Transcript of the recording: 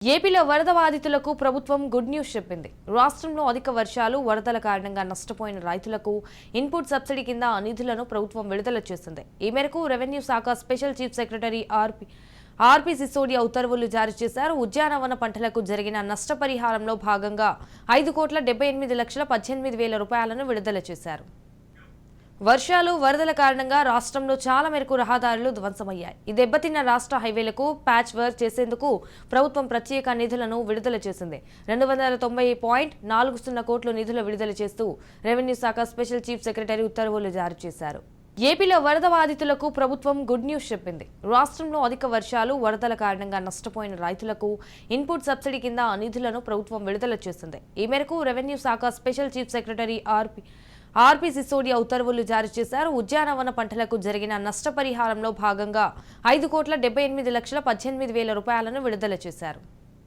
ఏపీలో వరద బాధితులకు ప్రభుత్వం గుడ్ న్యూస్ చెప్పింది. రాష్ట్రంలో అధిక వర్షాలు, వరదల కారణంగా నష్టపోయిన రైతులకు ఇన్పుట్ సబ్సిడీ కింద నిధులను ప్రభుత్వం విడుదల చేసింది. ఈ మేరకు రెవెన్యూ శాఖ స్పెషల్ చీఫ్ సెక్రటరీ ఆర్పి సిసోడియా ఉత్తర్వులు జారీ చేశారు. ఉద్యానవన పంటలకు జరిగిన నష్టపరిహారంలో భాగంగా 5,78,18,000 రూపాయలను విడుదల చేశారు. వర్షాలు, వరదల కారణంగా రాష్ట్రంలో చాలా మేరకు రహదారులు ధ్వంసమయ్యాయి. ఈ దెబ్బతిన్న రాష్ట్ర హైవేలకు ప్యాచ్ వర్క్ చేసేందుకు ప్రభుత్వం ప్రత్యేక నిధులను విడుదల చేసింది. 290.40 కోట్ల నిధుల విడుదల చేస్తూ రెవెన్యూ శాఖ స్పెషల్ చీఫ్ సెక్రటరీ ఉత్తర్వులు జారీ చేశారు. ఏపీలో వరద బాధితులకు ప్రభుత్వం గుడ్ న్యూస్ చెప్పింది. రాష్ట్రంలో అధిక వర్షాలు, వరదల కారణంగా నష్టపోయిన రైతులకు ఇన్పుట్ సబ్సిడీ కింద నిధులను ప్రభుత్వం విడుదల చేసింది. ఈ మేరకు రెవెన్యూ శాఖ స్పెషల్ చీఫ్ సెక్రటరీ ఆర్పి సిసోడియా ఉత్తర్వులు జారీ చేశారు. ఉద్యానవన పంటలకు జరిగిన నష్టపరిహారంలో భాగంగా 5,78,18,000 రూపాయలను విడుదల చేశారు.